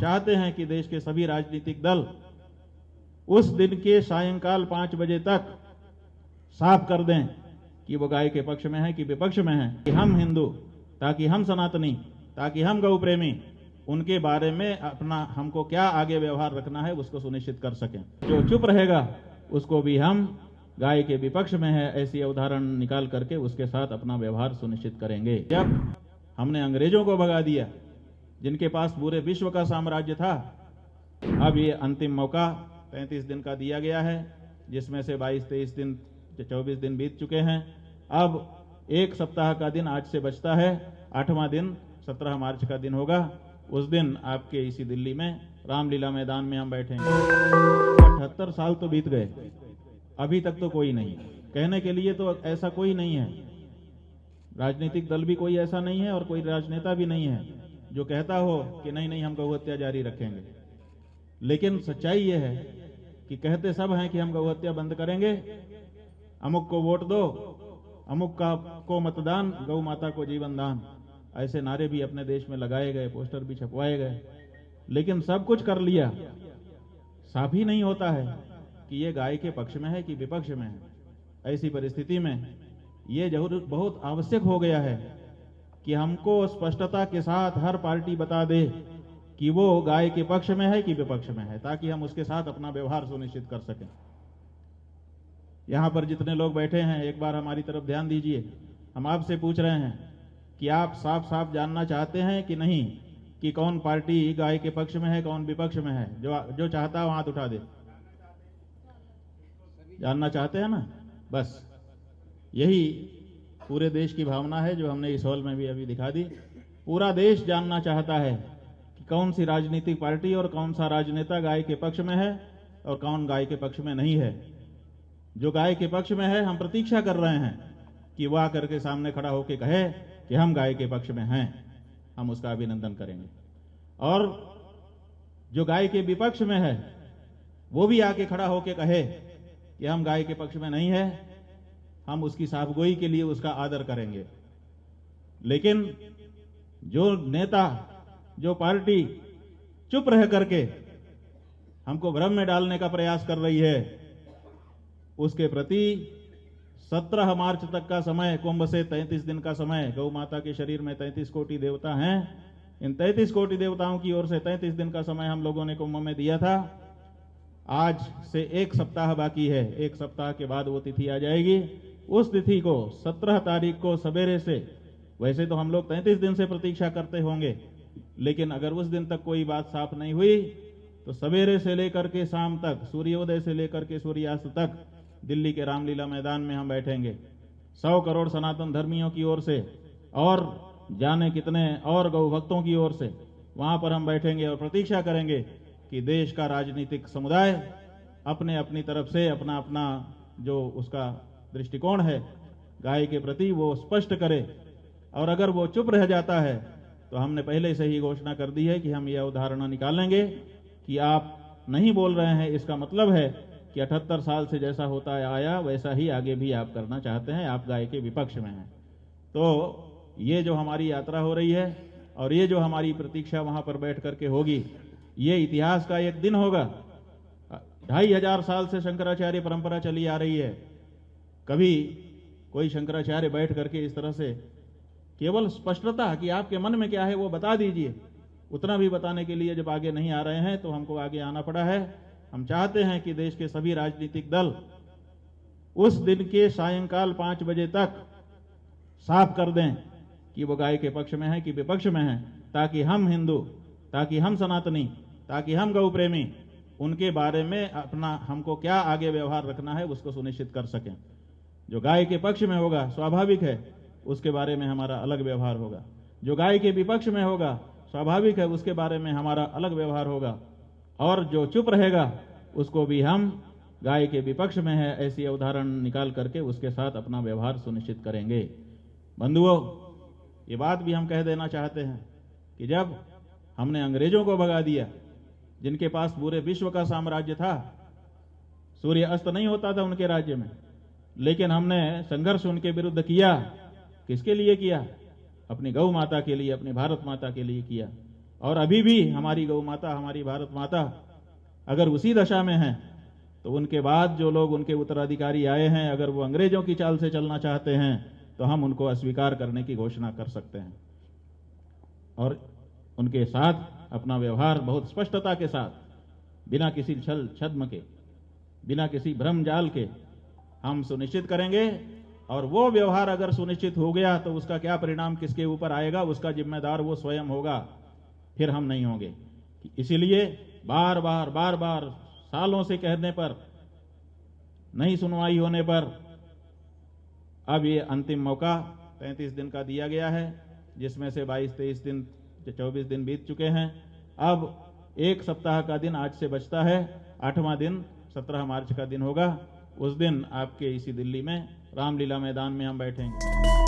चाहते हैं कि देश के सभी राजनीतिक दल उस दिन के सायंकाल 5 बजे तक साफ कर दें कि वो गाय के पक्ष में है कि विपक्ष में है, कि हम हिंदू, ताकि हम सनातनी, ताकि हम गौ प्रेमी उनके बारे में अपना हमको क्या आगे व्यवहार रखना है उसको सुनिश्चित कर सकें। जो चुप रहेगा उसको भी हम गाय के विपक्ष में है ऐसी उदाहरण निकाल करके उसके साथ अपना व्यवहार सुनिश्चित करेंगे। जब हमने अंग्रेजों को भगा दिया जिनके पास पूरे विश्व का साम्राज्य था, अब ये अंतिम मौका 33 दिन का दिया गया है, जिसमें से 22-23 दिन 24 दिन बीत चुके हैं। अब एक सप्ताह का दिन आज से बचता है। 8वां दिन 17 मार्च का दिन होगा। उस दिन आपके इसी दिल्ली में रामलीला मैदान में हम बैठेंगे। 78 साल तो बीत गए, अभी तक तो कोई नहीं। कहने के लिए तो ऐसा कोई नहीं है, राजनीतिक दल भी कोई ऐसा नहीं है और कोई राजनेता भी नहीं है जो कहता हो कि नहीं नहीं हम गौ हत्या जारी रखेंगे। लेकिन सच्चाई यह है कि कहते सब हैं कि हम गौ हत्या बंद करेंगे, अमुक को वोट दो, अमुक को मतदान, गौ माता को जीवन दान, ऐसे नारे भी अपने देश में लगाए गए, पोस्टर भी छपवाए गए। लेकिन सब कुछ कर लिया, साफ ही नहीं होता है कि ये गाय के पक्ष में है कि विपक्ष में है। ऐसी परिस्थिति में ये जरूर बहुत आवश्यक हो गया है कि हमको स्पष्टता के साथ हर पार्टी बता दे कि वो गाय के पक्ष में है कि विपक्ष में है, ताकि हम उसके साथ अपना व्यवहार सुनिश्चित कर सकें। यहां पर जितने लोग बैठे हैं एक बार हमारी तरफ ध्यान दीजिए। हम आपसे पूछ रहे हैं कि आप साफ साफ जानना चाहते हैं कि नहीं कि कौन पार्टी गाय के पक्ष में है, कौन विपक्ष में है? जो चाहता है हाथ उठा दे। जानना चाहते हैं ना? बस यही पूरे देश की भावना है जो हमने इस हॉल में भी अभी दिखा दी। पूरा देश जानना चाहता है कि कौन सी राजनीतिक पार्टी और कौन सा राजनेता गाय के पक्ष में है और कौन गाय के पक्ष में नहीं है। जो गाय के पक्ष में है, हम प्रतीक्षा कर रहे हैं कि वह आकर के सामने खड़ा होकर कहे कि हम गाय के पक्ष में हैं, हम उसका अभिनंदन करेंगे। और जो गाय के विपक्ष में है वो भी आके खड़ा होकर कहे कि हम गाय के पक्ष में नहीं है, हम उसकी साफगोई के लिए उसका आदर करेंगे। लेकिन जो नेता, जो पार्टी चुप रह करके हमको भ्रम में डालने का प्रयास कर रही है, उसके प्रति 17 मार्च तक का समय, कुंभ से 33 दिन का समय, गौ माता के शरीर में 33 कोटि देवता हैं। इन 33 कोटि देवताओं की ओर से 33 दिन का समय हम लोगों ने कुंभ में दिया था। आज से एक सप्ताह बाकी है, एक सप्ताह के बाद वो तिथि आ जाएगी। उस तिथि को 17 तारीख को सवेरे से, वैसे तो हम लोग 33 दिन से प्रतीक्षा करते होंगे, लेकिन अगर उस दिन तक कोई बात साफ नहीं हुई तो सवेरे से लेकर के शाम तक, सूर्योदय से लेकर के सूर्यास्त तक दिल्ली के रामलीला मैदान में हम बैठेंगे। 100 करोड़ सनातन धर्मियों की ओर से और जाने कितने और गौ भक्तों की ओर से वहां पर हम बैठेंगे और प्रतीक्षा करेंगे कि देश का राजनीतिक समुदाय अपने अपनी तरफ से अपना अपना जो उसका दृष्टिकोण है गाय के प्रति वो स्पष्ट करे। और अगर वो चुप रह जाता है तो हमने पहले से ही घोषणा कर दी है कि हम यह उदाहरण निकालेंगे कि आप नहीं बोल रहे हैं, इसका मतलब है कि 78 साल से जैसा होता आया वैसा ही आगे भी आप करना चाहते हैं, आप गाय के विपक्ष में हैं। तो ये जो हमारी यात्रा हो रही है और ये जो हमारी प्रतीक्षा वहां पर बैठ करके होगी, ये इतिहास का एक दिन होगा। 2500 साल से शंकराचार्य परंपरा चली आ रही है। कभी कोई शंकराचार्य बैठ करके इस तरह से केवल स्पष्टता कि आपके मन में क्या है वो बता दीजिए, उतना भी बताने के लिए जब आगे नहीं आ रहे हैं तो हमको आगे आना पड़ा है। हम चाहते हैं कि देश के सभी राजनीतिक दल उस दिन के सायंकाल 5 बजे तक साफ कर दें कि वो गाय के पक्ष में है कि विपक्ष में है, ताकि हम हिंदू, ताकि हम सनातनी, ताकि हम गौ प्रेमी उनके बारे में अपना हमको क्या आगे व्यवहार रखना है उसको सुनिश्चित कर सकें। जो गाय के पक्ष में होगा स्वाभाविक है उसके बारे में हमारा अलग व्यवहार होगा, जो गाय के विपक्ष में होगा स्वाभाविक है उसके बारे में हमारा अलग व्यवहार होगा, और जो चुप रहेगा उसको भी हम गाय के विपक्ष में है ऐसी उदाहरण निकाल करके उसके साथ अपना व्यवहार सुनिश्चित करेंगे। बंधुओं, ये बात भी हम कह देना चाहते हैं कि जब हमने अंग्रेजों को भगा दिया जिनके पास पूरे विश्व का साम्राज्य था, सूर्य अस्त नहीं होता था उनके राज्य में, लेकिन हमने संघर्ष उनके विरुद्ध किया। किसके लिए किया? अपनी गौ माता के लिए, अपनी भारत माता के लिए किया। और अभी भी हमारी गौ माता, हमारी भारत माता अगर उसी दशा में है, तो उनके बाद जो लोग उनके उत्तराधिकारी आए हैं, अगर वो अंग्रेजों की चाल से चलना चाहते हैं, तो हम उनको अस्वीकार करने की घोषणा कर सकते हैं और उनके साथ अपना व्यवहार बहुत स्पष्टता के साथ, बिना किसी छल छद्म के, बिना किसी भ्रम जाल के हम सुनिश्चित करेंगे। और वो व्यवहार अगर सुनिश्चित हो गया तो उसका क्या परिणाम किसके ऊपर आएगा, उसका जिम्मेदार वो स्वयं होगा, फिर हम नहीं होंगे। इसीलिए बार बार सालों से कहने पर, नहीं सुनवाई होने पर अब ये अंतिम मौका 35 दिन का दिया गया है, जिसमें से 22-23 दिन, 24 दिन बीत चुके हैं। अब एक सप्ताह का दिन आज से बचता है। 8वां दिन 17 मार्च का दिन होगा। उस दिन आपके इसी दिल्ली में रामलीला मैदान में हम बैठेंगे।